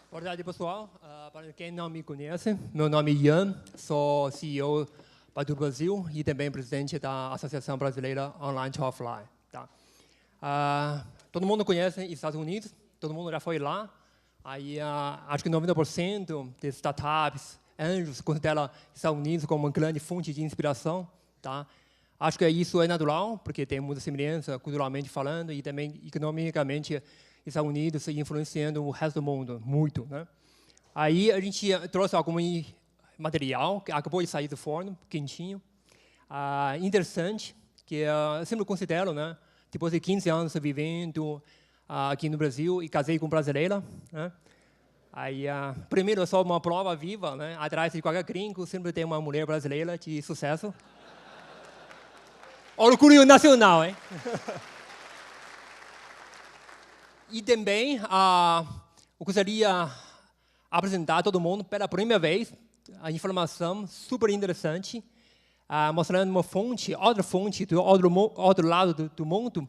Boa tarde, pessoal. Para quem não me conhece, meu nome é Ian, sou CEO do Brasil e também presidente da Associação Brasileira Online to Offline. Tá? Todo mundo conhece os Estados Unidos, todo mundo já foi lá. Aí, acho que 90% das startups, anjos, consideram os Estados Unidos como uma grande fonte de inspiração. Tá? Acho que isso é natural, porque tem muita semelhança culturalmente falando e também economicamente Estados Unidos influenciando o resto do mundo muito, né? Aí a gente trouxe algum material que acabou de sair do forno, quentinho, interessante, que eu sempre considero, né? Depois de 15 anos vivendo aqui no Brasil e casei com brasileira, né? Aí primeiro só uma prova viva, né? Atrás de qualquer gringo sempre tem uma mulher brasileira de sucesso. Orgulho nacional, hein? E também, eu gostaria de apresentar a todo mundo pela primeira vez a informação super interessante, mostrando uma fonte, outra fonte do outro lado do mundo,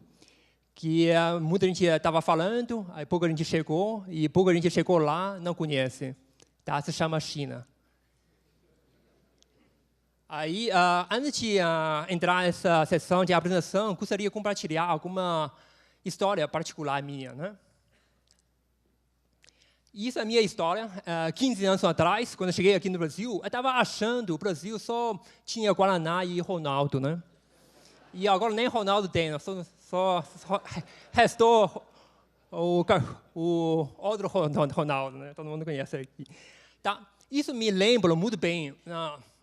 que muita gente estava falando, aí pouca gente chegou, e pouca gente chegou lá, não conhece. Tá? Se chama China. Aí, antes de entrar nessa sessão de apresentação, gostaria de compartilhar alguma história particular minha, né? Isso é a minha história. 15 anos atrás, quando eu cheguei aqui no Brasil, eu estava achando que o Brasil só tinha Guaraná e Ronaldo, né? E agora nem Ronaldo tem, só restou o outro Ronaldo, né? Todo mundo conhece aqui. Tá? Isso me lembra muito bem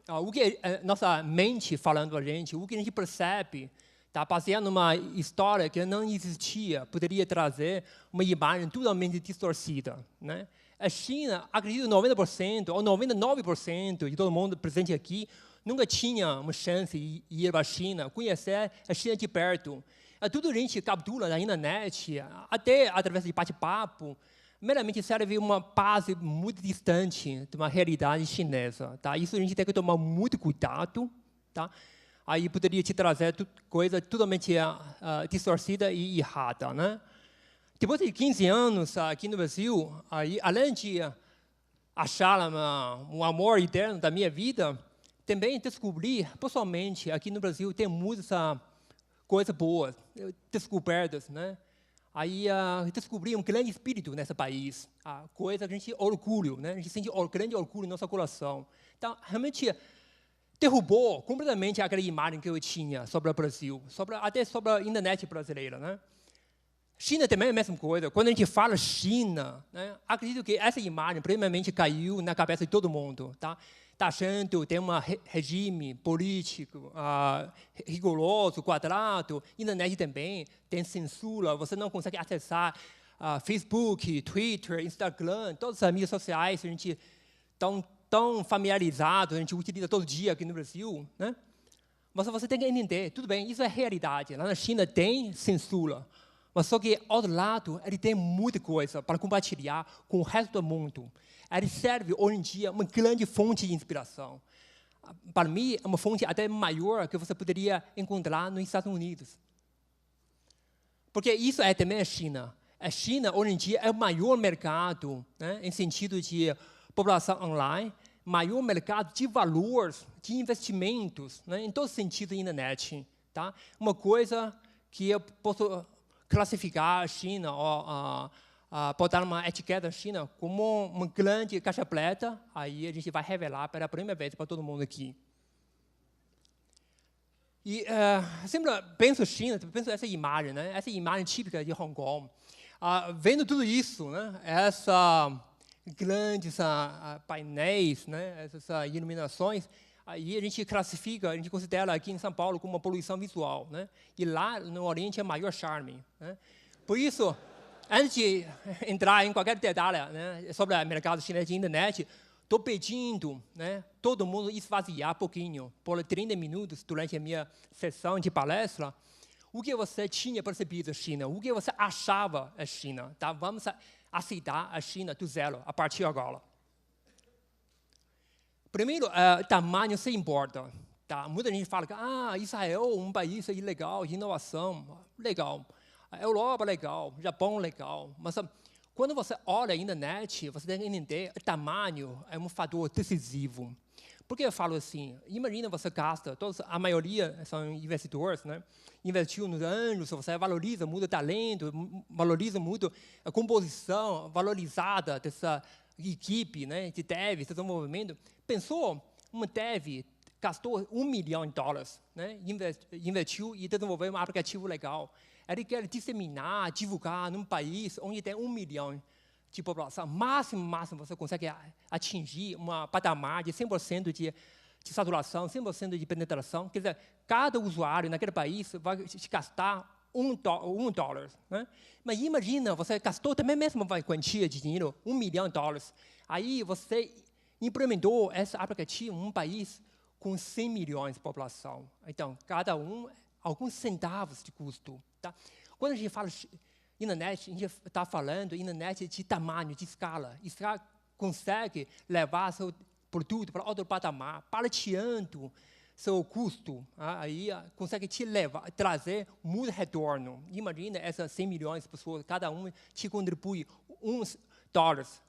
o que nossa mente falando a gente, o que a gente percebe. Tá baseado numa história que não existia, poderia trazer uma imagem totalmente distorcida, né? A China, acredito 90% ou 99% de todo mundo presente aqui nunca tinha uma chance de ir para a China, conhecer a China de perto. Tudo a gente captura na internet, até através de bate-papo, meramente serve uma base muito distante de uma realidade chinesa. Tá? Isso a gente tem que tomar muito cuidado, tá? Aí poderia te trazer coisa totalmente distorcida e errada, né? Depois de 15 anos aqui no Brasil, aí, além de achar um amor eterno da minha vida, também descobri, pessoalmente, aqui no Brasil tem muitas coisas boas, descobertas, né? Aí descobri um grande espírito nesse país, coisa que a gente orgulho, né? A gente sente grande orgulho no nosso coração. Então, realmente derrubou completamente aquela imagem que eu tinha sobre o Brasil, até sobre a internet brasileira, né? China também é a mesma coisa. Quando a gente fala China, né, acredito que essa imagem primeiramente caiu na cabeça de todo mundo, tá? Tá achando que tem um regime político rigoroso, quadrado, internet também tem censura, você não consegue acessar Facebook, Twitter, Instagram, todas as mídias sociais, a gente tão familiarizado, a gente utiliza todo dia aqui no Brasil, né? Mas você tem que entender, tudo bem, isso é realidade. Lá na China tem censura, mas só que, ao outro lado, ele tem muita coisa para compartilhar com o resto do mundo. Ele serve, hoje em dia, uma grande fonte de inspiração. Para mim, é uma fonte até maior que você poderia encontrar nos Estados Unidos. Porque isso é também a China. A China, hoje em dia, é o maior mercado, né, em sentido de população online, maior mercado de valores, de investimentos, né, em todo sentido da internet. Tá? Uma coisa que eu posso classificar a China, ou botar uma etiqueta da China como uma grande caixa preta, aí a gente vai revelar pela primeira vez para todo mundo aqui. E sempre penso China, penso essa imagem, né? Essa imagem típica de Hong Kong. Vendo tudo isso, né? Essa grandes painéis, né? Essas iluminações, aí a gente classifica, a gente considera aqui em São Paulo como uma poluição visual, né? E lá no Oriente é o maior charme, né? Por isso, antes de entrar em qualquer detalhe, né, sobre o mercado chinês de internet, estou pedindo, né, todo mundo esvaziar um pouquinho, por 30 minutos, durante a minha sessão de palestra, o que você tinha percebido da China, o que você achava da China. Tá? Vamos aceitar a China do zero, a partir de agora. Primeiro, tamanho se importa. Tá? Muita gente fala que Israel é um país ilegal, de inovação, legal. A Europa, legal. Japão, legal. Mas Quando você olha a internet, você tem que entender que o tamanho é um fator decisivo. Por que eu falo assim? Imagina você gasta, a maioria são investidores, né? Investiu nos anos, você valoriza muito o talento, valoriza muito a composição valorizada dessa equipe, né, de dev, de desenvolvimento. Pensou, um dev gastou $1 milhão, né, investiu e desenvolveu um aplicativo legal. Ele quer disseminar, divulgar num país onde tem 1 milhão de população. Máximo você consegue atingir uma patamar de 100% de saturação, 100% de penetração. Quer dizer, cada usuário naquele país vai gastar $1. Né? Mas imagina, você gastou também a mesma quantia de dinheiro, $1 milhão. Aí você implementou esse aplicativo em um país com 100 milhões de população. Então, cada alguns centavos de custo. Tá? Quando a gente fala internet, a gente está falando internet de tamanho, de escala. E você consegue levar seu produto para outro patamar, barateando seu custo. Aí consegue te trazer muito retorno. Imagina essas 100 milhões de pessoas, cada um te contribui $1.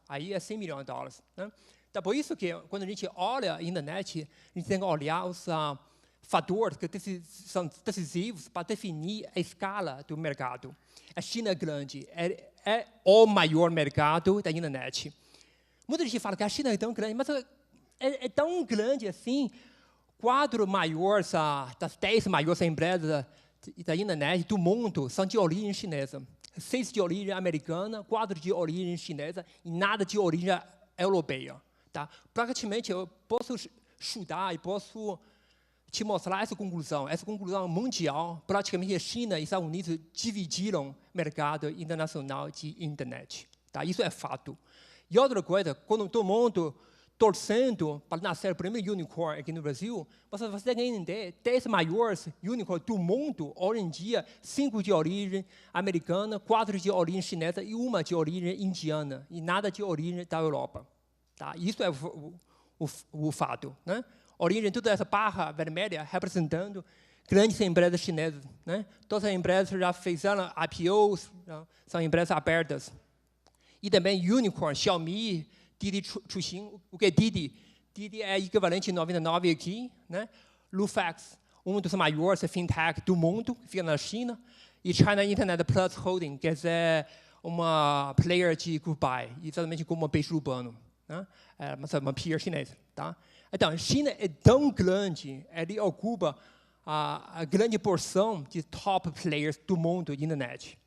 Aí é 100 milhões de dólares. Né? Então, por isso que quando a gente olha a internet, a gente tem que olhar os fatores que são decisivos para definir a escala do mercado. A China é grande, é o maior mercado da internet. Muita gente fala que a China é tão grande, mas é tão grande assim. 4 maiores, das 10 maiores empresas da internet do mundo são de origem chinesa. 6 de origem americana, 4 de origem chinesa e nada de origem europeia. Tá? Praticamente, eu posso chutar e posso te mostrar essa conclusão mundial. Praticamente, a China e os Estados Unidos dividiram o mercado internacional de internet. Tá? Isso é fato. E outra coisa, quando todo mundo torcendo para nascer o primeiro unicórnio aqui no Brasil, você tem que entender, 10 maiores unicórnios do mundo, hoje em dia, 5 de origem americana, 4 de origem chinesa e 1 de origem indiana, e nada de origem da Europa. Tá? Isso é o fato. Né? Origem, toda essa barra vermelha representando grandes empresas chinesas. Né? Todas as empresas já fizeram IPOs, são empresas abertas. E também Unicorn, Xiaomi, Didi Chuxing. O que é Didi? Didi é equivalente a 99 aqui. Né? Lufax, um dos maiores fintech do mundo, que fica na China. E China Internet Plus Holding, que é uma player de Dubai, exatamente como um peixe urbano. Né? Mas é uma peer chinesa. Tá? Então, a China é tão grande, ele ocupa a grande porção de top players do mundo de internet.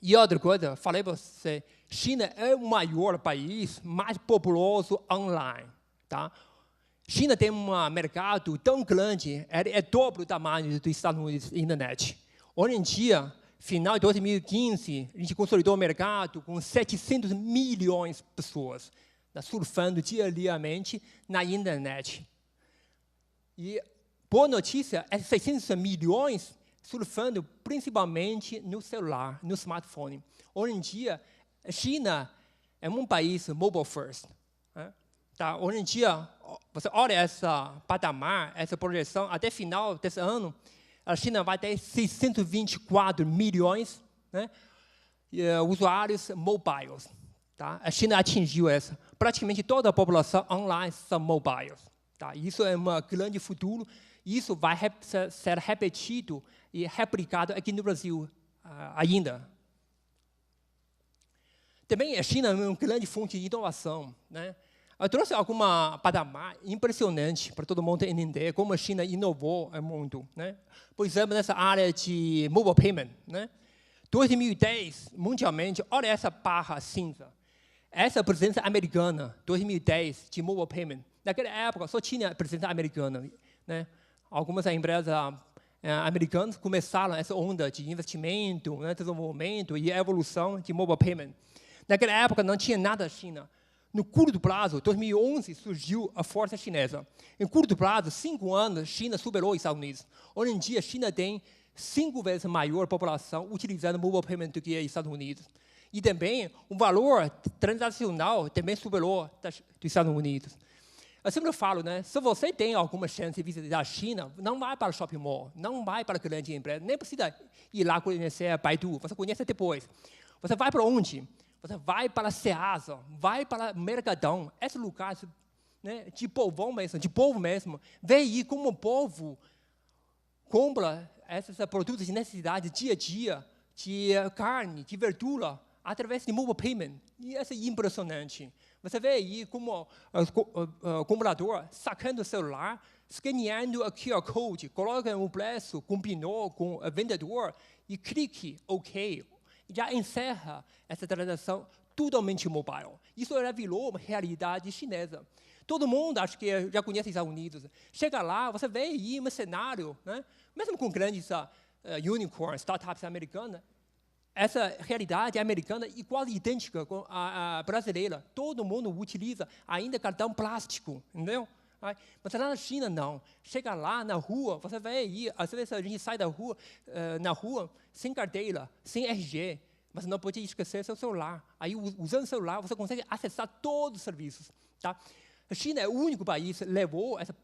E outra coisa, falei para você, China é o maior país mais populoso online. Tá? China tem um mercado tão grande, ele é dobro do tamanho dos Estados Unidos na internet. Hoje em dia, final de 2015, a gente consolidou o mercado com 700 milhões de pessoas surfando diariamente na internet. E boa notícia, é 600 milhões surfando principalmente no celular, no smartphone. Hoje em dia, a China é um país mobile first. Né? Tá? Hoje em dia, você olha essa patamar, essa projeção, até final desse ano, a China vai ter 624 milhões, né, usuários mobiles. Tá? A China atingiu essa. Praticamente toda a população online são mobiles. Tá? Isso é um grande futuro. Isso vai ser repetido e replicado aqui no Brasil ainda. Também a China é uma grande fonte de inovação. Né? Eu trouxe alguma patamar impressionante para todo mundo entender como a China inovou o mundo. Né? Por exemplo, nessa área de mobile payment. Né? 2010, mundialmente, olha essa barra cinza. Essa é a presença americana, 2010, de mobile payment. Naquela época, só tinha presença americana. Né? Algumas empresas americanas começaram essa onda de investimento, né, desenvolvimento e evolução de mobile payment. Naquela época, não tinha nada na China. No curto prazo, 2011, surgiu a força chinesa. Em curto prazo, 5 anos, a China superou os Estados Unidos. Hoje em dia, a China tem 5 vezes maior população utilizando mobile payment do que os Estados Unidos. E também, o valor transacional também superou dos Estados Unidos. Eu sempre falo, né, se você tem alguma chance de visitar a China, não vai para o shopping mall, não vai para a grande empresa, nem precisa ir lá conhecer a Baidu, você conhece depois. Você vai para onde? Você vai para Ceasa, vai para Mercadão, esse lugar, né, de povão mesmo, de povo mesmo. Vê aí como o povo compra esses produtos de necessidade dia a dia, de carne, de verdura, através de mobile payment. E isso é impressionante. Você vê aí como o comprador sacando o celular, escaneando o QR Code, coloca o preço, combinou com o vendedor e clique OK. Já encerra essa transação totalmente mobile. Isso já virou uma realidade chinesa. Todo mundo, acho que já conhece os Estados Unidos. Chega lá, você vê aí um cenário, né? Mesmo com grandes unicorns, startups americanas, essa realidade americana é quase idêntica com a brasileira. Todo mundo utiliza ainda cartão plástico, entendeu? Mas lá na China, não. Chega lá na rua, você vê aí, às vezes a gente sai da rua, na rua sem carteira, sem RG, mas não pode esquecer seu celular. Aí, usando o celular, você consegue acessar todos os serviços. Tá? A China é o único país que levou essa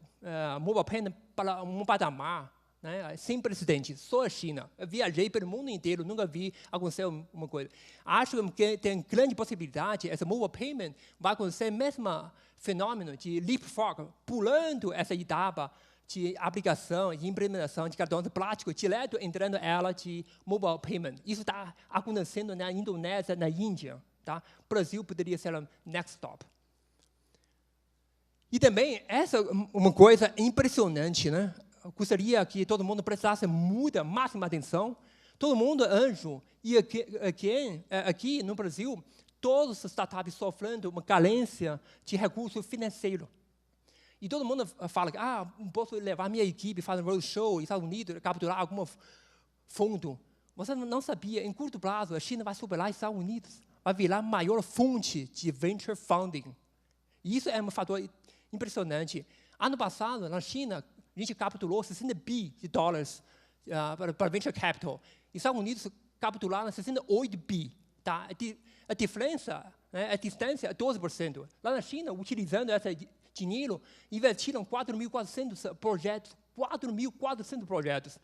mobile payment para um patamar, né, sem precedentes, só a China. Eu viajei pelo mundo inteiro, nunca vi acontecer uma coisa. Acho que tem grande possibilidade, essa mobile payment vai acontecer o mesmo fenômeno de leapfrog, pulando essa etapa de aplicação e implementação de cartões plásticos, direto entrando ela de mobile payment. Isso está acontecendo na Indonésia, na Índia. Tá? O Brasil poderia ser o next stop. E também, essa é uma coisa impressionante, né? Eu gostaria que todo mundo prestasse muita, máxima atenção. Todo mundo anjo. E aqui no Brasil, todas as startups sofrendo uma carência de recurso financeiro. E todo mundo fala que posso levar minha equipe, fazer um roadshow nos Estados Unidos, capturar algum fundo. Você não sabia, em curto prazo, a China vai superar os Estados Unidos. Vai virar a maior fonte de venture funding. E isso é um fator impressionante. Ano passado, na China, a gente capturou 60 bi de dólares para venture capital. E os Estados Unidos capturaram 68 bi. Tá? A diferença, né, a distância é 12%. Lá na China, utilizando esse dinheiro, investiram 4.400 projetos. 4.400 projetos.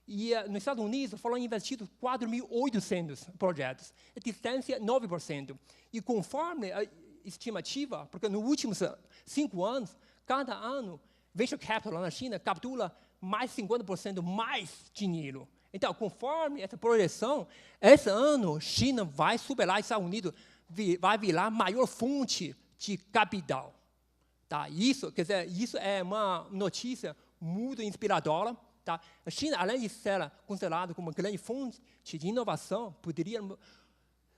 E nos Estados Unidos foram investidos 4.800 projetos. A distância é 9%. E conforme a estimativa, porque nos últimos 5 anos, cada ano, venture capital lá na China captura mais 50% mais dinheiro. Então, conforme essa projeção, esse ano, a China vai superar os Estados Unidos, vai virar a maior fonte de capital. Tá? Isso, quer dizer, isso é uma notícia muito inspiradora. Tá? A China, além de ser considerada como uma grande fonte de inovação, poderia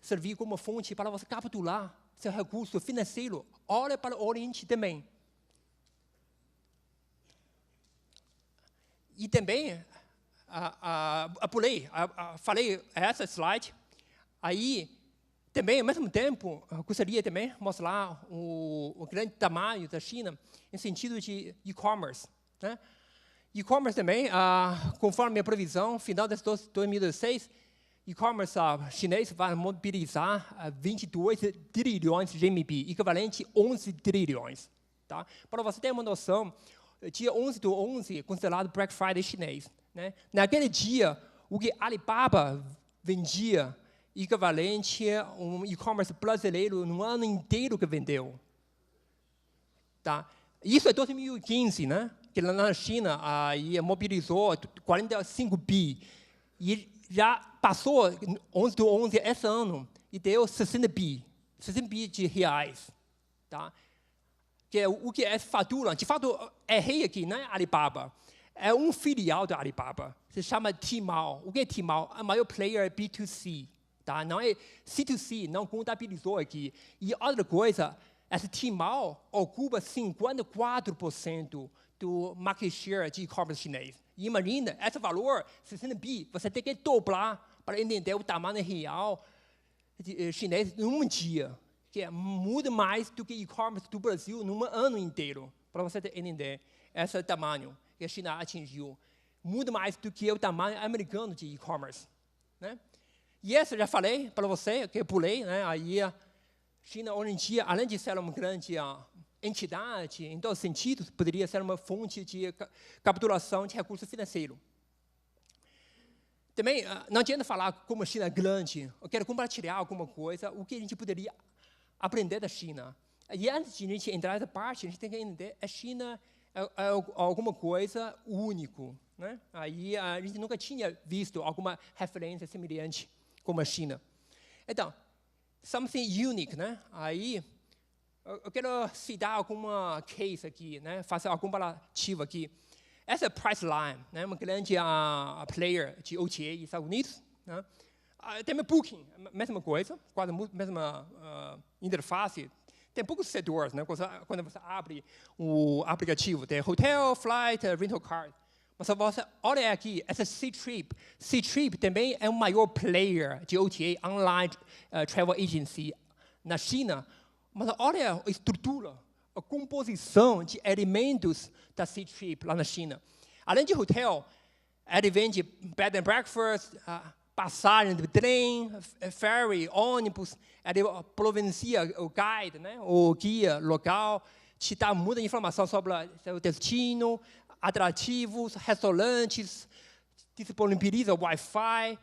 servir como fonte para você capturar seu recurso financeiro. Olha para o Oriente também. E também, falei essa slide, aí também, ao mesmo tempo, gostaria também mostrar o grande tamanho da China em sentido de e-commerce. Né? E-commerce também, conforme a previsão, final de 2016, e-commerce chinês vai mobilizar 22 trilhões de RMB, equivalente a 11 trilhões. Tá? Para você ter uma noção, dia 11/11, considerado Black Friday chinês. Né? Naquele dia, o que Alibaba vendia, equivalente a um e-commerce brasileiro no ano inteiro que vendeu. Tá? Isso é 2015, né? Que lá na China aí mobilizou 45 bi. E já passou 11/11 esse ano e deu 60 bi de reais. Tá? Que é o que é fatura. De fato, errei aqui, não é Alibaba. É um filial da Alibaba. Se chama Tmall. O que é Tmall? A maior player é B2C. Tá? Não é C2C, não contabilizou aqui. E outra coisa, essa Tmall ocupa 54% do market share de e-commerce chinês. E imagina, esse valor, 60 bi, você tem que dobrar para entender o tamanho real chinês num dia. Que é muito mais do que e-commerce do Brasil num ano inteiro, para você entender esse tamanho que a China atingiu. Muito mais do que o tamanho americano de e-commerce. Né? E essa eu já falei para você, que eu pulei, né? Aí a China, hoje em dia, além de ser uma grande entidade, em todos os sentidos, poderia ser uma fonte de capturação de recursos financeiros. Também não adianta falar como a China é grande. Eu quero compartilhar alguma coisa, o que a gente poderia aprender da China. E antes de a gente entrar nessa parte, a gente tem que entender a China é alguma coisa único, né? Aí a gente nunca tinha visto alguma referência semelhante como a China. Então, something unique, né? Aí eu quero citar alguma case aqui, né? Fazer algum comparativo aqui. Essa é a Priceline, né? Uma grande player de OTA nos Estados Unidos. Né? Tem o Booking, mesma coisa, quase a mesma interface. Tem poucos setores, né? Quando você abre o aplicativo, tem hotel, flight, rental car. Mas você olha aqui, essa Ctrip. Ctrip também é o maior player de OTA, online travel agency, na China. Mas olha a estrutura, a composição de elementos da Ctrip lá na China. Além de hotel, ele vende bed and breakfast, passagem de trem, ferry, ônibus. Ele providencia o guide, né, o guia local, te dá muita informação sobre o seu destino, atrativos, restaurantes, disponibiliza Wi-Fi,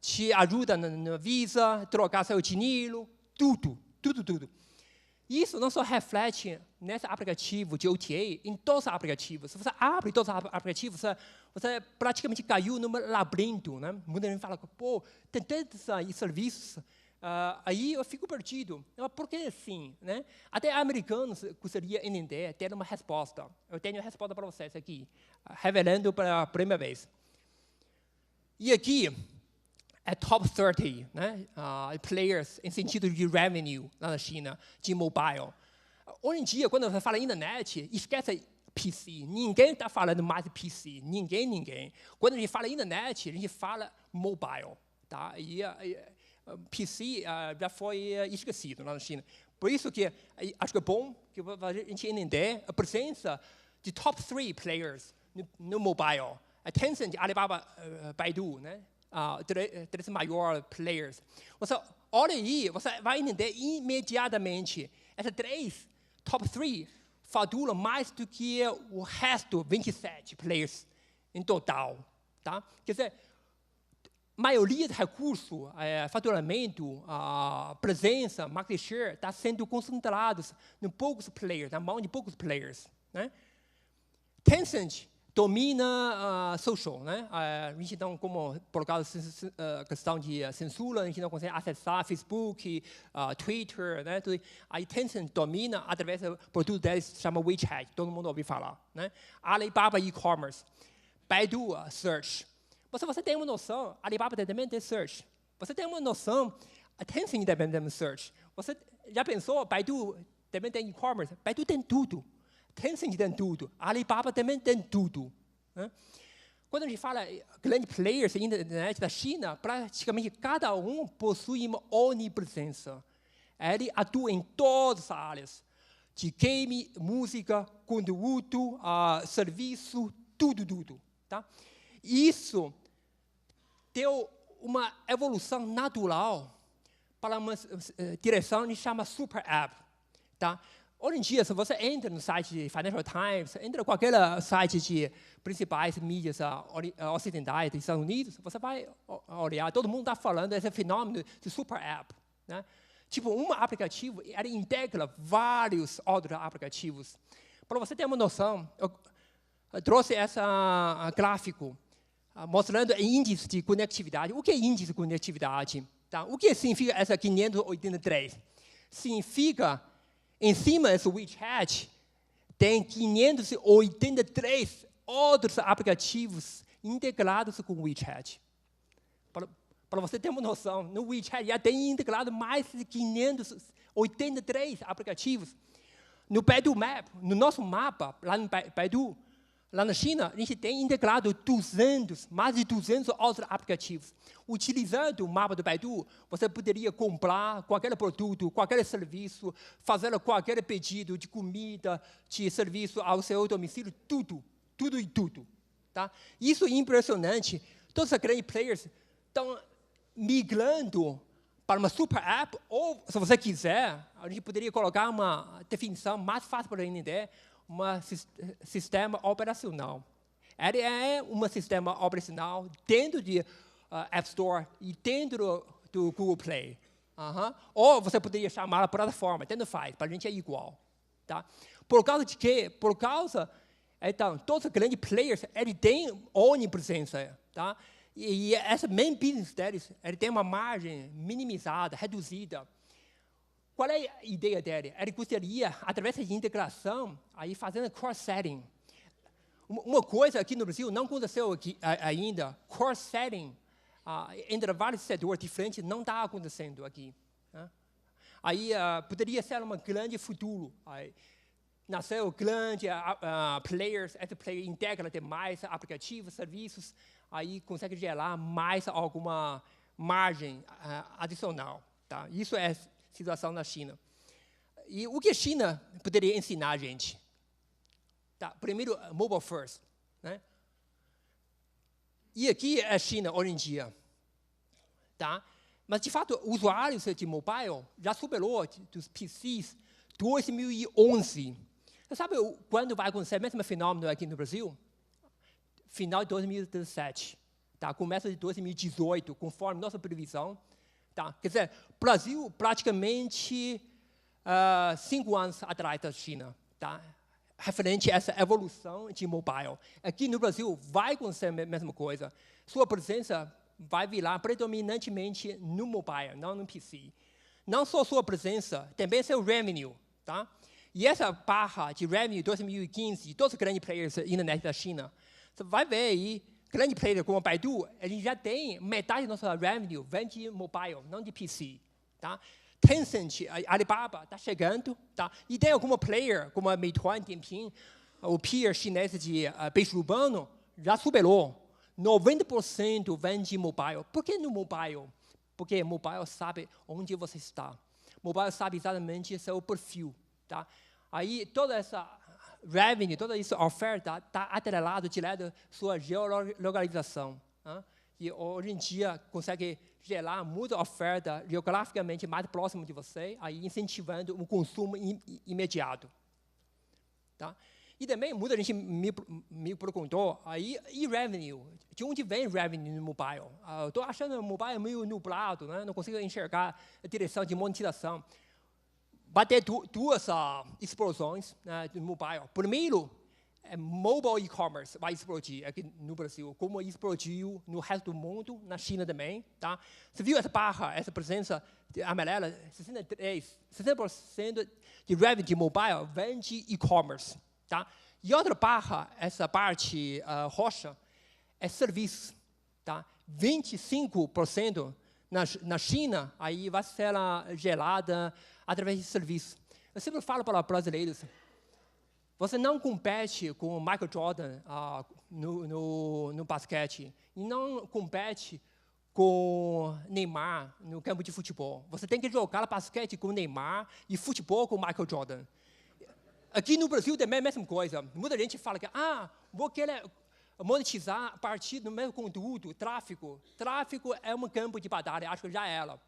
te ajuda na visa, trocar seu dinheiro, tudo. Isso não só reflete nesse aplicativo de OTA, em todos os aplicativos. Se você abre todos os aplicativos, você praticamente caiu num labirinto. Né? Muita gente fala, pô, tem tantos serviços, aí eu fico perdido. Por que assim? Né? Até americanos gostariam de entender, ter uma resposta. Eu tenho a resposta para vocês aqui, revelando pela primeira vez. E aqui, é top 30, né? Players em sentido de revenue lá na China, de mobile. Hoje em dia, quando você fala internet, esquece PC. Ninguém está falando mais PC. Ninguém. Quando a gente fala internet, a gente fala mobile. Tá? E PC já foi esquecido lá na China. Por isso que acho que é bom que a gente entender a presença de top 3 players no mobile. A Tencent, Alibaba, Baidu, né? Três maiores players. Você olha aí, você vai entender imediatamente. Essas top 3, faturam mais do que o resto 27 players em total. Tá? Quer dizer, a maioria dos recursos, faturamento, presença, market share, está sendo concentrados em poucos players, na mão de poucos players. Né? Tencent domina social, né? A gente não, como por causa da questão de censura, a gente não consegue acessar Facebook, Twitter, né? Aí Tencent domina através do produto deles, chama WeChat, todo mundo ouviu falar, né? Alibaba e-commerce, Baidu search. Você tem uma noção, Alibaba também tem search. Você tem uma noção, a Tencent também tem search. Você já pensou, Baidu também tem e-commerce? Baidu tem tudo. Tencent tem tudo, Alibaba também tem tudo. Né? Quando a gente fala grandes players na internet da China, praticamente cada um possui uma onipresença. Ele atua em todas as áreas, de game, música, conteúdo, serviço, tudo. Tá? Isso deu uma evolução natural para uma direção que chama Super App. Tá? Hoje em dia, se você entra no site de Financial Times, entra em qualquer site de principais mídias ocidentais dos Estados Unidos, você vai olhar, todo mundo está falando desse fenômeno de Super App. Né? Tipo, um aplicativo, ele integra vários outros aplicativos. Para você ter uma noção, eu trouxe esse gráfico mostrando índice de conectividade. O que é índice de conectividade? Tá? O que significa essa 583? Significa em cima desse WeChat, tem 583 outros aplicativos integrados com o WeChat. Para você ter uma noção, no WeChat já tem integrado mais de 583 aplicativos. No Baidu Map, no nosso mapa, lá no Baidu, lá na China, a gente tem integrado mais de 200 outros aplicativos. Utilizando o mapa do Baidu, você poderia comprar qualquer produto, qualquer serviço, fazer qualquer pedido de comida, de serviço ao seu domicílio, tudo. Tá? Isso é impressionante. Todos os grandes players estão migrando para uma super app, ou, se você quiser, a gente poderia colocar uma definição mais fácil para entender, um sistema operacional. Ele é um sistema operacional dentro de App Store e dentro do Google Play. Ou você poderia chamar a plataforma, tanto faz, para a gente é igual. Tá? Por causa de quê? Por causa, então, todos os grandes players, eles têm onipresença. Tá? E essa main business deles, ele tem uma margem minimizada, reduzida. Qual é a ideia dele? Ele gostaria, através de integração, aí fazendo cross-setting. Uma coisa aqui no Brasil não aconteceu aqui, ainda, cross-setting entre vários setores diferentes não está acontecendo aqui. Né? Aí poderia ser um grande futuro. Aí, nasceu grande players, esse player integra mais aplicativos, serviços, aí consegue gerar mais alguma margem adicional. Tá? Isso é a situação na China. E o que a China poderia ensinar a gente? Tá, primeiro, mobile first. Né? E aqui é a China hoje em dia. Tá? Mas, de fato, usuários de mobile já superou dos PCs 2011. Você sabe quando vai acontecer o mesmo fenômeno aqui no Brasil? Final de 2017. Tá? Começo de 2018, conforme nossa previsão. Tá? Quer dizer, Brasil praticamente 5 anos atrás da China. Tá? Referente a essa evolução de mobile. Aqui no Brasil vai acontecer a mesma coisa. Sua presença vai virar predominantemente no mobile, não no PC. Não só sua presença, também seu revenue. Tá? E essa barra de revenue 2015, de todos os grandes players da internet da China, você vai ver aí, grande player como a Baidu, a gente já tem metade do nosso revenue vem de mobile, não de PC. Tá? Tencent, a Alibaba, está chegando. Tá? E tem alguma player, como a Meituan, Dianping, o peer chinês de peixe urbano, já superou. 90% vem de mobile. Por que no mobile? Porque mobile sabe onde você está. Mobile sabe exatamente seu perfil. Tá? Aí toda essa revenue, toda essa oferta está atrelada direto à sua geolocalização. Tá? E hoje em dia consegue gerar muita oferta geograficamente mais próximo de você, aí incentivando o consumo imediato. Tá? E também muita gente me perguntou, aí, e revenue? De onde vem revenue no mobile? Eu estou achando o mobile meio nublado, né? Não consigo enxergar a direção de monetização. Vai ter duas explosões no mobile. Primeiro, mobile e-commerce vai explodir aqui no Brasil, como explodiu no resto do mundo, na China também. Tá? Você viu essa barra, essa presença amarela? 60% de revenue de mobile vem de e-commerce. Tá? E outra barra, essa parte roxa, é serviços. Tá? 25% na China aí vai ser gerada através de serviços. Eu sempre falo para brasileiros, você não compete com o Michael Jordan no basquete e não compete com Neymar no campo de futebol. Você tem que jogar basquete com Neymar e futebol com Michael Jordan. Aqui no Brasil também é a mesma coisa. Muita gente fala que vou querer monetizar a partir do mesmo conteúdo, tráfego. Tráfego é um campo de batalha, acho que já era.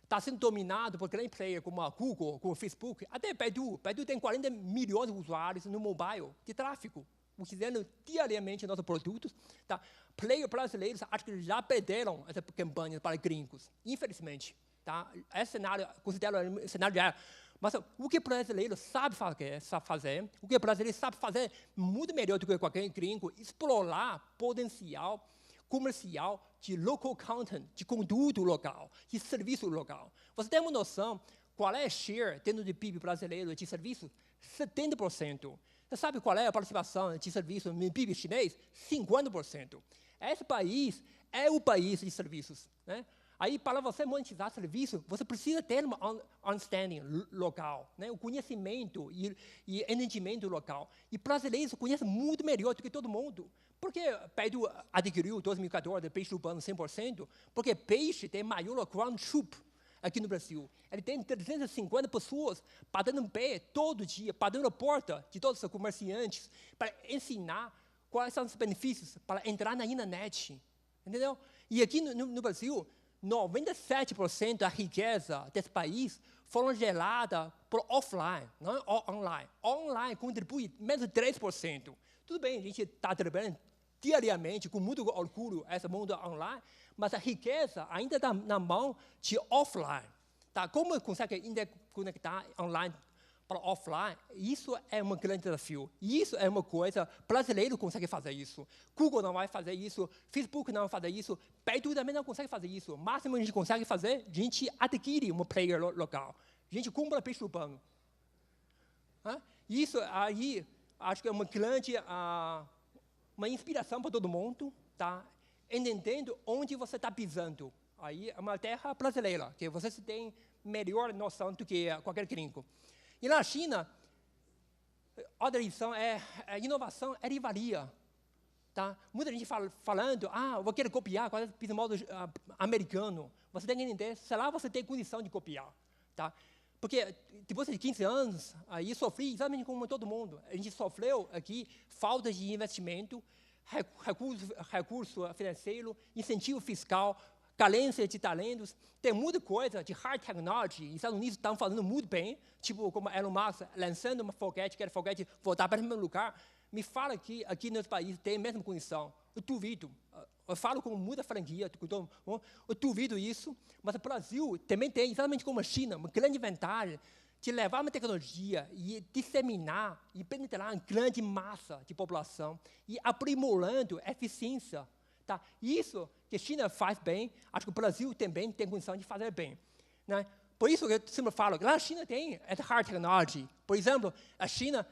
Está sendo dominado por grandes players como a Google, como o Facebook, até Baidu. Baidu tem 40 milhões de usuários no mobile de tráfego, utilizando diariamente nossos produtos. Tá? Players brasileiros acho que já perderam essa campanha para gringos, infelizmente. Tá? Esse cenário, considero um cenário já. Mas o que o brasileiro sabe fazer, o que o brasileiro sabe fazer muito melhor do que qualquer gringo, explorar potencial comercial de local content, de conteúdo local, de serviço local. Você tem uma noção qual é a share dentro do PIB brasileiro de serviço? 70%. Você sabe qual é a participação de serviço no PIB chinês? 50%. Esse país é o país de serviços. Né? Aí, para você monetizar serviço, você precisa ter um understanding local, né? O conhecimento e entendimento local. E brasileiros conhecem muito melhor do que todo mundo. Por que Baidu adquiriu em 2014 peixe urbano 100%? Porque peixe tem maior ground troop aqui no Brasil. Ele tem 350 pessoas batendo pé todo dia, batendo a porta de todos os comerciantes para ensinar quais são os benefícios para entrar na internet. Entendeu? E aqui no Brasil, 97% da riqueza desse país foram geradas por offline, não online. Online contribui menos de 3%. Tudo bem, a gente está trabalhando diariamente com muito orgulho esse mundo online, mas a riqueza ainda está na mão de offline. Tá? Como consegue interconectar online para offline? Isso é um grande desafio. Isso é uma coisa, brasileiro consegue fazer isso. Google não vai fazer isso, Facebook não vai fazer isso, Baidu também não consegue fazer isso. O máximo que a gente consegue fazer, a gente adquire um player local. A gente compra peixe urbano. Isso aí, acho que é uma grande uma inspiração para todo mundo, tá? Entendendo onde você está pisando. Aí é uma terra brasileira, que você tem melhor noção do que qualquer gringo. E na China, outra lição é a inovação é rivalria. Tá? Muita gente falando, eu vou querer copiar qual é o modo americano. Você tem que entender, se lá você tem condição de copiar. Tá? Porque depois de 15 anos, aí sofri exatamente como todo mundo. A gente sofreu aqui falta de investimento, recurso financeiro, incentivo fiscal, carência de talentos. Tem muita coisa de hard technology. Os Estados Unidos estão fazendo muito bem, tipo como Elon Musk lançando uma foguete, quer foguete voltar para o mesmo lugar. Me fala que aqui nesse país tem a mesma condição. Eu duvido. Eu falo com muita franquia, eu duvido isso, mas o Brasil também tem, exatamente como a China, uma grande vantagem de levar uma tecnologia e disseminar e penetrar em grande massa de população e aprimorando a eficiência. Tá? Isso que a China faz bem, acho que o Brasil também tem condição de fazer bem. Né? Por isso que eu sempre falo, que lá a China tem essa hard technology. Por exemplo, a China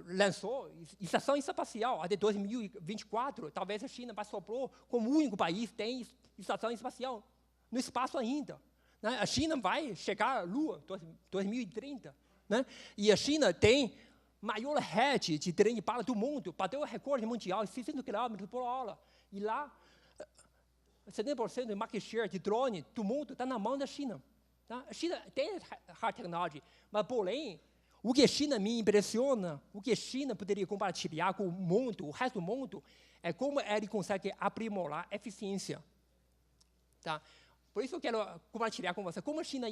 lançou estação espacial até 2024. Talvez a China vai soprar como o único país que tem estação espacial no espaço ainda. Né? A China vai chegar à Lua em 2030. Né? E a China tem maior rede de trem de bala do mundo, bateu o recorde mundial de 600 km por hora. E lá, 70% do market share de drone do mundo está na mão da China. Tá? A China tem hard technology, mas porém, o que a China me impressiona, o que a China poderia compartilhar com o mundo, o resto do mundo, é como ele consegue aprimorar a eficiência. Tá? Por isso eu quero compartilhar com você como a China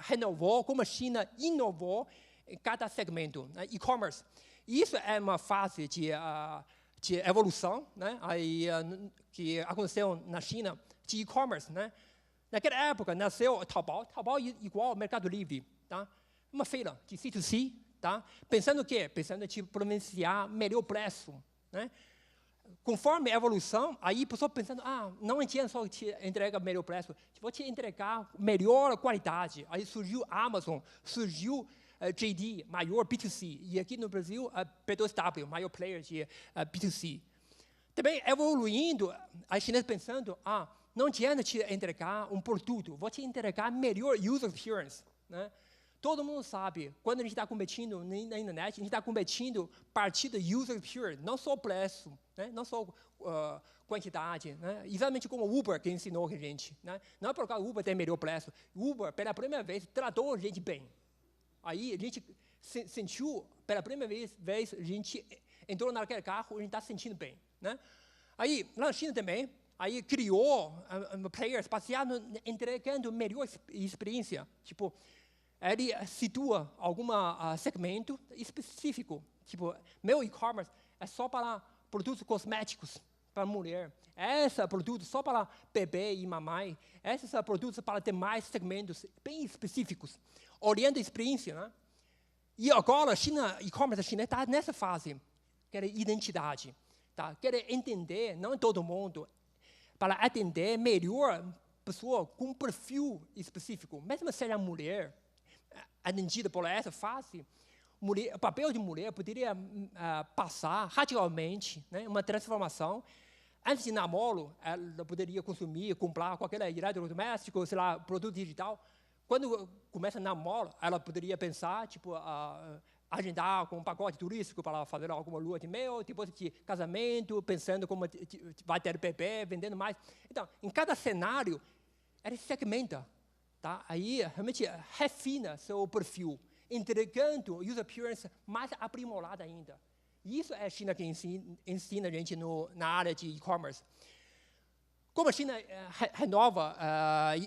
renovou, como a China inovou em cada segmento, né? E-commerce. Isso é uma fase de evolução, né? Aí, que aconteceu na China, de e-commerce. Né? Naquela época, nasceu o Taobao. Taobao igual ao Mercado Livre. Tá? Uma feira de C2C, tá? Pensando o quê? Pensando em providenciar melhor preço. Né? Conforme a evolução, aí a pessoa pensando, não adianta só te entregar melhor preço, vou te entregar melhor qualidade. Aí surgiu a Amazon, surgiu JD, maior B2C. E aqui no Brasil, a B2W, maior player de B2C. Também evoluindo, a China pensando, não adianta te entregar um produto, vou te entregar melhor user experience. Né? Todo mundo sabe, quando a gente está competindo na internet, a gente está competindo a partir do user experience, não só preço, né? Não só quantidade. Né? Exatamente como o Uber que ensinou a gente. Né? Não é por causa do Uber ter melhor preço. O Uber, pela primeira vez, tratou a gente bem. Aí a gente sentiu, pela primeira vez, a gente entrou naquele carro, a gente está sentindo bem. Né? Aí, lá na China também, aí criou players baseados entregando melhor experiência. Tipo, ele situa algum segmento específico. Tipo, meu e-commerce é só para produtos cosméticos para mulher. Esse produto só para bebê e mamãe. Esses produtos para demais segmentos bem específicos. Orienta a experiência. Né? E agora, e-commerce da China está nessa fase. Quer identidade. Tá? Quer entender, não todo mundo, para atender melhor pessoa com perfil específico. Mesmo seja mulher, atendida por essa fase, o papel de mulher poderia passar radicalmente, né, uma transformação. Antes de namoro, ela poderia consumir, comprar qualquer eletrodoméstico, sei lá, produto digital. Quando começa a namoro, ela poderia pensar, tipo, agendar com um pacote turístico para fazer alguma lua de mel, depois de casamento, pensando como vai ter bebê, vendendo mais. Então, em cada cenário, ela segmenta. Tá? Aí, realmente, refina seu perfil, entregando user experience mais aprimorada ainda. Isso é a China que ensina a gente na área de e-commerce. Como a China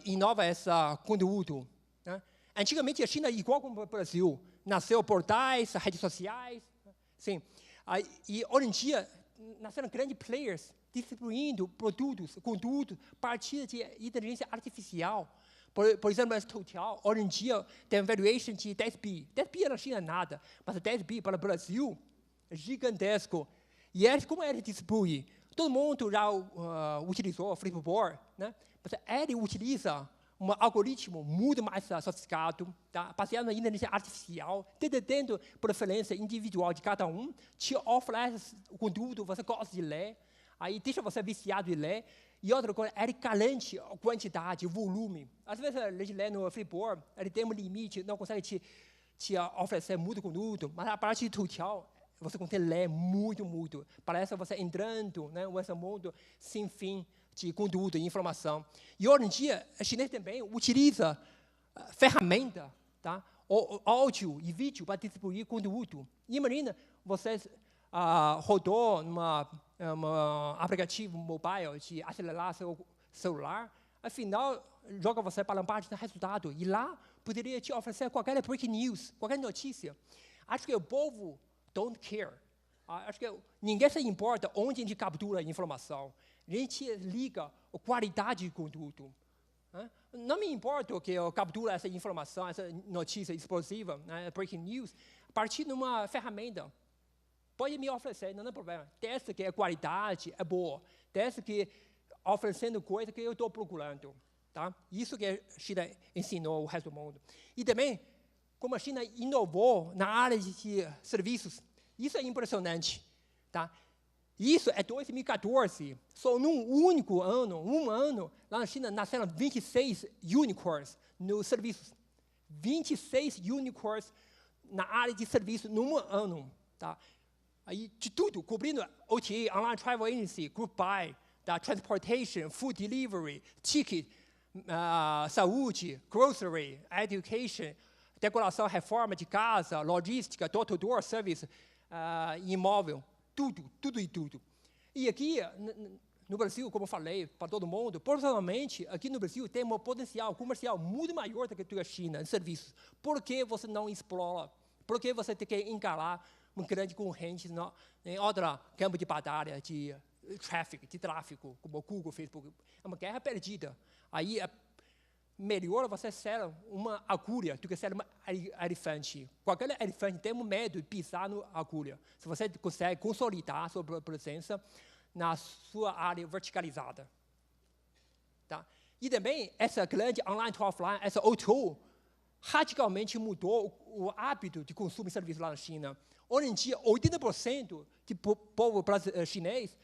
inova esse conteúdo? Né? Antigamente, a China, igual como o Brasil, nasceu portais, redes sociais. Sim. E hoje em dia, nasceram grandes players distribuindo produtos, conteúdos, a partir de inteligência artificial. Por exemplo, esse Total, hoje em dia, tem valuation de 10 bi. 10 bi na China é nada, mas 10 bi para o Brasil é gigantesco. E como ele distribui? Todo mundo já utilizou o Flipboard, né? Mas ele utiliza um algoritmo muito mais sofisticado, tá? Baseado na inteligência artificial, entendendo a preferência individual de cada um, te oferece o conteúdo que você gosta de ler, aí deixa você viciado em ler. E outra coisa, ele garante a quantidade, o volume. Às vezes, a gente lê no Flipboard, ele tem um limite, não consegue te oferecer muito conteúdo, mas a partir do Total, você consegue ler muito. Parece você entrando, né, nesse mundo sem fim de conteúdo e informação. E hoje em dia, a chinês também utiliza ferramenta, tá? Áudio e vídeo para distribuir conteúdo. Imagina, você rodou num aplicativo mobile de acelerar seu celular, afinal, joga você para uma parte do resultado. E lá, poderia te oferecer qualquer breaking news, qualquer notícia. Acho que o povo don't care. Acho que ninguém se importa onde a gente captura a informação. A gente liga a qualidade de conteúdo. Não me importa que eu capture essa informação, essa notícia explosiva, né, breaking news, a partir de uma ferramenta. Pode me oferecer, não tem problema. Desde que a qualidade é boa. Desde que oferecendo coisa que eu estou procurando. Tá? Isso que a China ensinou o resto do mundo. E também, como a China inovou na área de serviços, isso é impressionante. Tá? Isso é 2014. Só num único ano, lá na China nasceram 26 unicorns nos serviços. 26 unicorns na área de serviços num ano. Tá? Aí, de tudo, cobrindo OTA, Online Travel Agency, Group Buy, da Transportation, Food Delivery, Ticket, Saúde, Grocery, Education, decoração, reforma de casa, logística, door-to-door service, imóvel, tudo. E aqui, no Brasil, como eu falei para todo mundo, provavelmente, aqui no Brasil, tem um potencial comercial muito maior do que a China em serviços. Por que você não explora? Por que você tem que encarar um grande concorrente em outro campo de batalha, de tráfego, como o Google, Facebook? É uma guerra perdida. Aí é melhor você ser uma agulha do que ser um elefante. Qualquer elefante tem medo de pisar na agulha. Se você consegue consolidar sua presença na sua área verticalizada. Tá? E também, essa grande online to offline, essa O2O, radicalmente mudou o hábito de consumo de serviços lá na China. Hoje em dia, 80% do povo chinês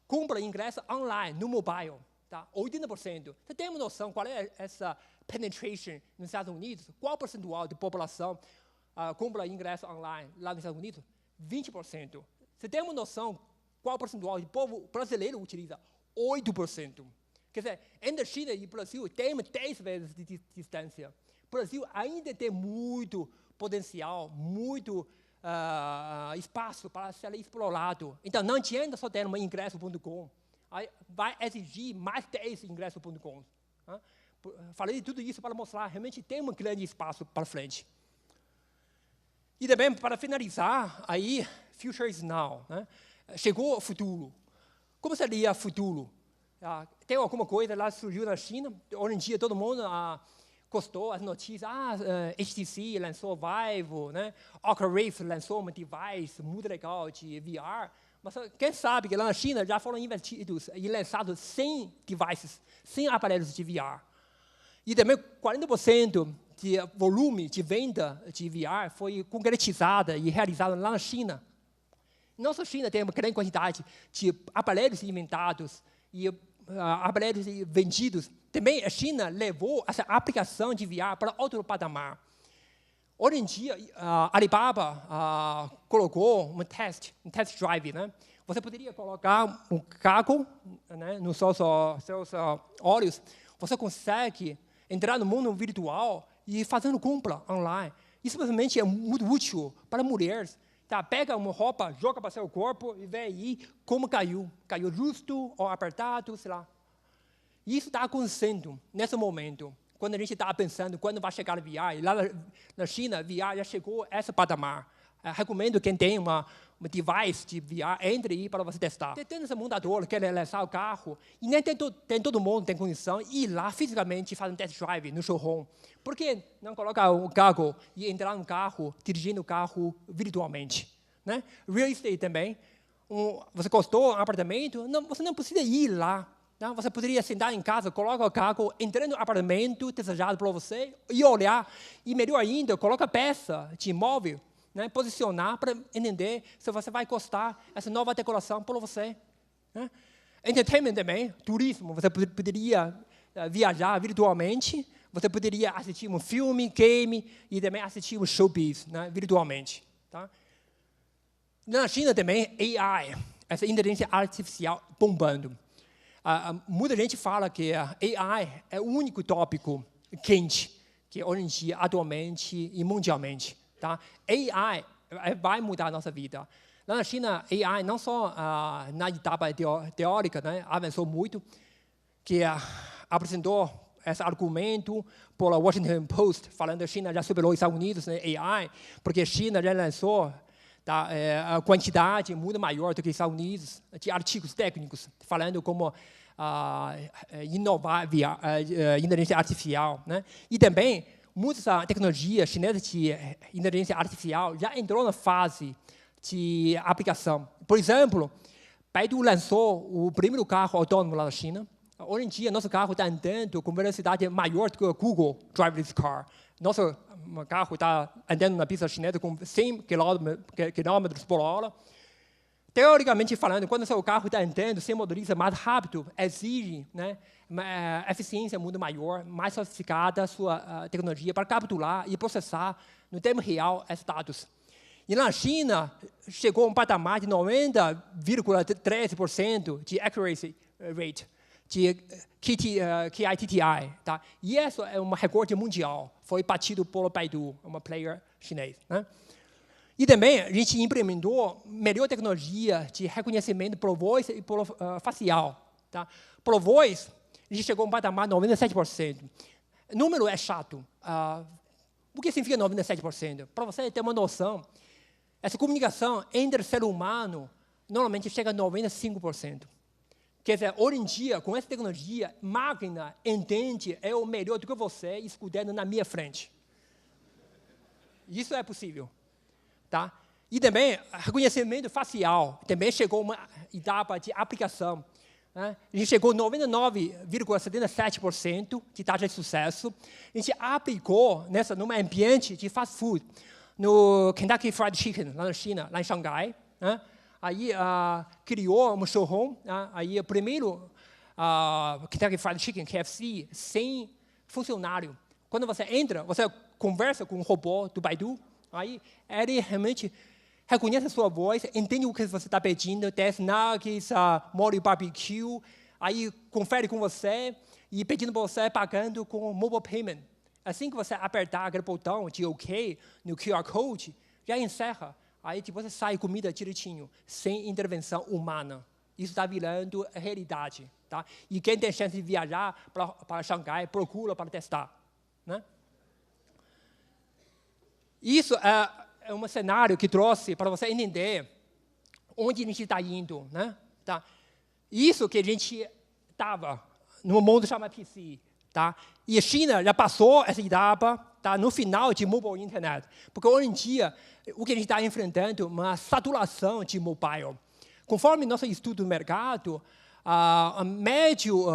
compra ingresso online, no mobile. Tá? 80%. Você tem uma noção qual é essa penetration nos Estados Unidos? Qual percentual da população compra ingresso online lá nos Estados Unidos? 20%. Você tem uma noção qual percentual do povo brasileiro utiliza? 8%. Quer dizer, entre a China e o Brasil, tem 10 vezes de distância. O Brasil ainda tem muito potencial, muito espaço para ser explorado. Então, não adianta só ter um ingresso.com. Vai exigir mais 10 ingresso.com. Falei de tudo isso para mostrar realmente tem um grande espaço para frente. E também, para finalizar, aí, future is now. Né? Chegou o futuro. Como seria o futuro? Tem alguma coisa lá que surgiu na China? Hoje em dia, todo mundo gostou as notícias. HTC lançou Vive, né? Oculus Rift lançou um device muito legal de VR. Mas quem sabe que lá na China já foram investidos e lançados 100 devices, 100 aparelhos de VR. E também 40% de volume de venda de VR foi concretizada e realizada lá na China. Não só a China tem uma grande quantidade de aparelhos inventados e aparelhos vendidos. Também a China levou essa aplicação de VR para outro patamar. Hoje em dia, a Alibaba colocou um test drive. Né? Você poderia colocar um carro, né, nos seus olhos. Você consegue entrar no mundo virtual e fazer compra online. Isso simplesmente é muito útil para mulheres. Tá? Pega uma roupa, joga para seu corpo e vê aí como caiu. Caiu justo ou apertado, sei lá. Isso está acontecendo nesse momento. Quando a gente está pensando quando vai chegar o VR, e lá na China, VR já chegou a esse patamar. Recomendo quem tem uma device de VR, entre aí para você testar. Tem esse montador que quer lançar o carro, e nem todo mundo tem condição de ir lá fisicamente fazer um test drive no showroom. Por que não colocar o carro e entrar no carro, dirigindo o carro virtualmente? Né? Real estate também. Você gostou do apartamento? Não, você não precisa ir lá. Não? Você poderia sentar em casa, coloca o carro, entrar no apartamento desejado por você e olhar. E melhor ainda, coloca peça de imóvel, né? Posicionar para entender se você vai gostar dessa nova decoração por você. Né? Entertainment também, turismo. Você poderia viajar virtualmente. Você poderia assistir um filme, game e também assistir um showbiz, né? Virtualmente. Tá? Na China também, AI, essa inteligência artificial bombando. Muita gente fala que a AI é o único tópico quente que hoje em dia, atualmente e mundialmente. Tá? AI vai mudar a nossa vida. Lá na China, AI não só na etapa teórica, né, avançou muito, que apresentou esse argumento pela Washington Post, falando que a China já superou os Estados Unidos na AI, porque a China já lançou a quantidade muito maior do que os Estados Unidos de artigos técnicos, falando como inovar via inteligência artificial. Né? E também, muitas tecnologias chinesas de inteligência artificial já entrou na fase de aplicação. Por exemplo, Baidu lançou o primeiro carro autônomo lá na China. Hoje em dia, nosso carro está andando com velocidade maior do que o Google Driverless Car. Nosso carro está andando na pista chinesa com 100 km por hora. Teoricamente falando, quando o seu carro está andando sem motorista mais rápido, exige, né, uma eficiência muito maior, mais sofisticada a sua tecnologia para capturar e processar no tempo real esses dados. E na China, chegou a um patamar de 90,13% de accuracy rate, de KITTI. Tá? E isso é um recorde mundial. Foi batido pelo Baidu, uma player chinês. Né? E também, a gente implementou melhor tecnologia de reconhecimento por voz e por facial. Tá? Por voz, a gente chegou a um patamar de 97%. O número é chato. O que significa 97%? Para você ter uma noção, essa comunicação entre ser humano normalmente chega a 95%. Quer dizer, hoje em dia, com essa tecnologia, máquina entende o melhor do que você escutando na minha frente. Isso é possível. Tá? E também, reconhecimento facial. Também chegou a uma etapa de aplicação. Né? A gente chegou a 99,77% de taxa de sucesso. A gente aplicou num ambiente de fast food, no Kentucky Fried Chicken, lá na China, lá em Xangai. Né? Aí criou um showroom, aí o primeiro Kentucky Fried Chicken, KFC, sem funcionário. Quando você entra, você conversa com o robô do Baidu, aí ele realmente reconhece a sua voz, entende o que você está pedindo, desce nuggets, molho barbecue, aí confere com você e pedindo para você pagando com mobile payment. Assim que você apertar aquele botão de OK no QR Code, já encerra. Aí você sai comida direitinho, sem intervenção humana. Isso está virando realidade. Tá? E quem tem chance de viajar para Xangai, procura para testar. Né? Isso é um cenário que trouxe para você entender onde a gente está indo. Né? Tá? Isso que a gente estava no mundo chamado PC. Tá? E a China já passou essa etapa, tá? No final de mobile internet. Porque hoje em dia, o que a gente está enfrentando é uma saturação de mobile. Conforme nosso estudo do mercado, a médio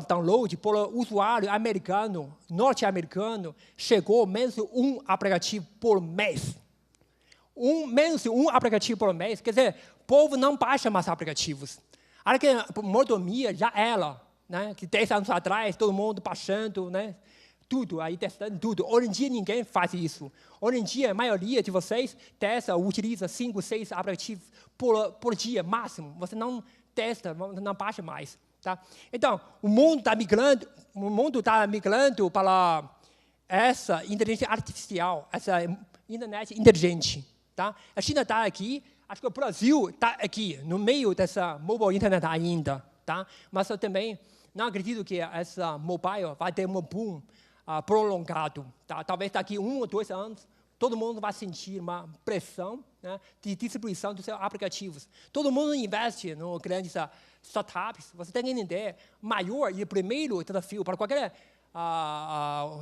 download por usuário americano, norte-americano, chegou a menos de um aplicativo por mês. Menos de um aplicativo por mês, quer dizer, o povo não baixa mais aplicativos. A mordomia já era. Né? Que 10 anos atrás, todo mundo baixando, né? Tudo, aí testando tudo. Hoje em dia, ninguém faz isso. Hoje em dia, a maioria de vocês testa, utiliza 5, 6 aplicativos por dia, máximo. Você não testa, não baixa mais. Tá? Então, o mundo está migrando para essa inteligência artificial, essa internet inteligente. Tá? A China está aqui, acho que o Brasil está aqui, no meio dessa mobile internet ainda. Tá? Mas eu também não acredito que essa mobile vai ter um boom prolongado. Tá? Talvez daqui 1 ou 2 anos, todo mundo vai sentir uma pressão, né, de distribuição dos seus aplicativos. Todo mundo investe no grandes startups. Você tem que entender, maior e primeiro desafio para qualquer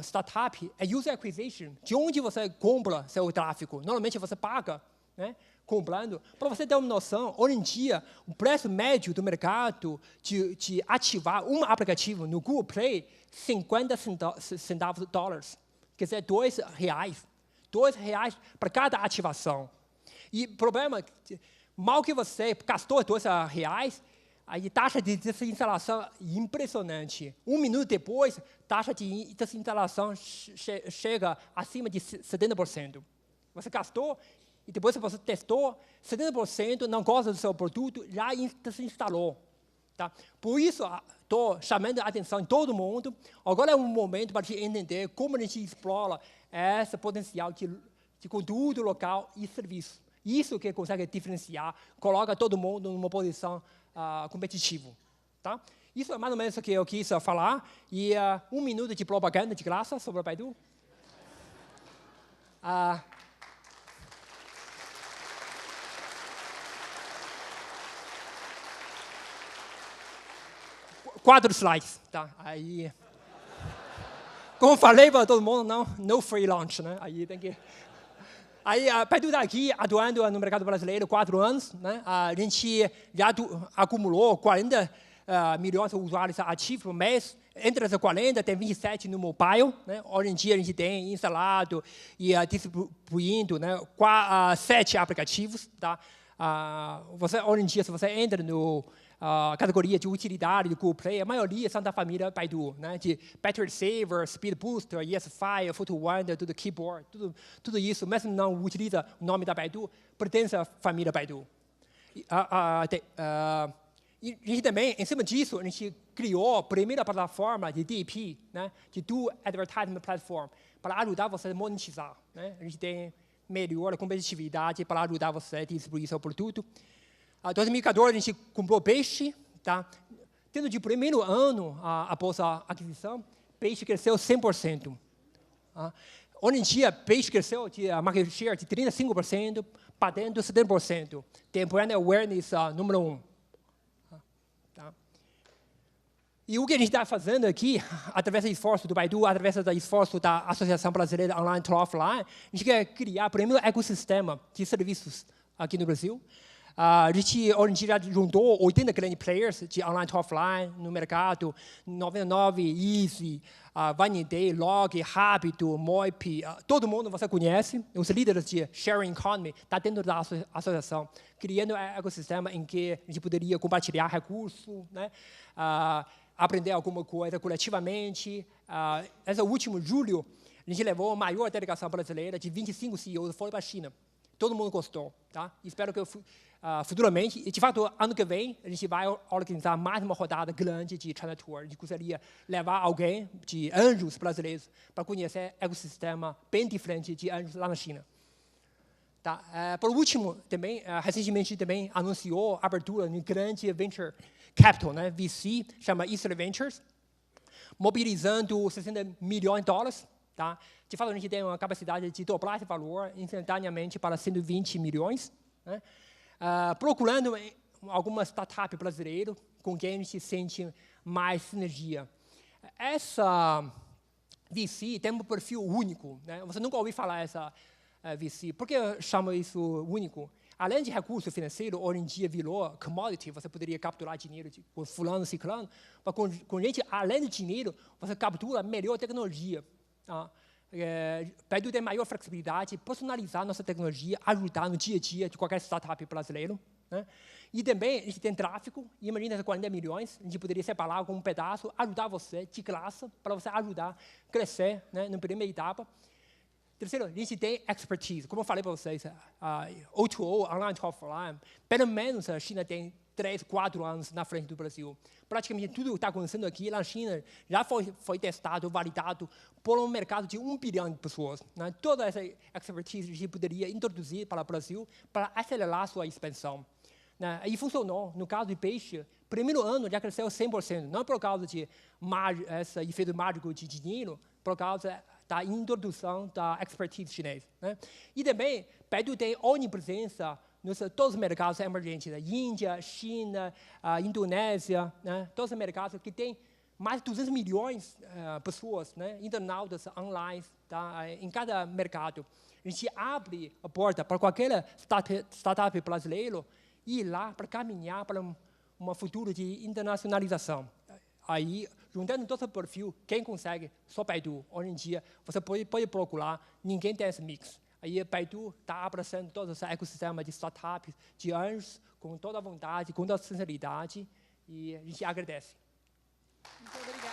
startup é user acquisition. De onde você compra seu tráfego? Normalmente você paga, né, comprando. Para você ter uma noção, hoje em dia, o preço médio do mercado de ativar um aplicativo no Google Play, 50 centavos de dólares. Quer dizer, R$2. R$2 para cada ativação. E o problema, mal que você gastou R$2, a taxa de desinstalação é impressionante. 1 minuto depois, a taxa de desinstalação chega acima de 70%. Você gastou e depois você testou, 70% não gosta do seu produto, já desinstalou. Tá? Por isso, estou chamando a atenção de todo mundo. Agora é um momento para a gente entender como a gente explora esse potencial de conteúdo local e serviço. Isso que consegue diferenciar, coloca todo mundo numa posição competitiva. Tá? Isso é mais ou menos o que eu quis falar. E 1 minuto de propaganda de graça sobre o Baidu. Quatro slides, tá? Aí, como falei para todo mundo, no free lunch, né? Aí tem que. Aí a Baidu está aqui atuando no mercado brasileiro 4 anos, né? A gente já acumulou 40 milhões de usuários ativos por mês. Entre as 40 tem 27 no mobile, né? Hoje em dia a gente tem instalado e distribuindo, né, 7 aplicativos, tá? Hoje em dia, se você entra no categoria de utilidade do Google Play, a maioria são da família Baidu, né? De Battery Saver, Speed Booster, ESFi, Photo Wonder, tudo Keyboard, tudo isso, mesmo não utiliza o nome da Baidu, pertence à família Baidu. E a gente também, em cima disso, a gente criou a primeira plataforma de DAP, né? De Do Advertisement Platform, para ajudar você a monetizar, né? A gente tem melhor competitividade para ajudar você a distribuir seu produto. Em 2014, a gente comprou Peixe. Tá? Dentro do primeiro ano após a aquisição, Peixe cresceu 100%. Hoje em dia, Peixe cresceu de market share de 35%, batendo 70%. Tem brand awareness número 1. Tá? E o que a gente está fazendo aqui, através do esforço do Baidu, através do esforço da Associação Brasileira Online to Offline, a gente quer criar o primeiro ecossistema de serviços aqui no Brasil. A gente, hoje em dia, já juntou 80 grandes players de online to offline no mercado, 99, Easy, Vanity, Log, Rápido, Moip, todo mundo você conhece, os líderes de sharing economy estão dentro da associação, criando um ecossistema em que a gente poderia compartilhar recursos, né? Aprender alguma coisa coletivamente. Esse último julho, a gente levou a maior delegação brasileira de 25 CEOs fora para a China. Todo mundo gostou. Tá? Espero que futuramente, e de fato, ano que vem, a gente vai organizar mais uma rodada grande de China Tour. A gente gostaria de levar alguém de anjos brasileiros para conhecer o ecossistema bem diferente de anjos lá na China. Tá? Por último, também, recentemente também anunciou a abertura de um grande venture capital, né? VC, chama Easter Ventures, mobilizando 60 milhões de dólares. Tá? De fato, a gente tem uma capacidade de dobrar esse valor instantaneamente para 120 milhões. Né? Procurando algumas startups brasileiras com quem a gente sente mais sinergia. Essa VC tem um perfil único. Né? Você nunca ouviu falar essa VC. Por que eu chamo isso único? Além de recurso financeiro, hoje em dia virou commodity, você poderia capturar dinheiro com fulano, ciclano, mas com gente, além do dinheiro, você captura melhor tecnologia. Baidu tem maior flexibilidade, personalizar nossa tecnologia, ajudar no dia a dia de qualquer startup brasileiro. Né? E também a gente tem tráfego, e imagina 40 milhões, a gente poderia separar algum pedaço, ajudar você de graça, para você ajudar a crescer, né, na primeira etapa. Terceiro, a gente tem expertise. Como eu falei para vocês, O2O, online to offline, pelo menos a China tem 3, 4 anos na frente do Brasil. Praticamente tudo que está acontecendo aqui na China já foi testado, validado por um mercado de 1 bilhão de pessoas. Né? Toda essa expertise a gente poderia introduzir para o Brasil para acelerar sua expansão. Né? E funcionou. No caso de Peixe, primeiro ano já cresceu 100%. Não por causa de esse efeito mágico de dinheiro, por causa da introdução da expertise chinesa. Né? E também, Baidu tem onipresença nos todos os mercados emergentes, da Índia, China, Indonésia, né? Todos os mercados que têm mais de 200 milhões de pessoas, né? Internautas online, tá? Em cada mercado. A gente abre a porta para qualquer startup brasileiro ir lá para caminhar para um futuro de internacionalização. Aí, juntando todo o perfil, quem consegue? Só Baidu. Hoje em dia, você pode procurar, ninguém tem esse mix. Aí, Baidu está abraçando todo esse ecossistema de startups, de anjos, com toda a vontade, com toda a sinceridade, e a gente agradece. Muito obrigado.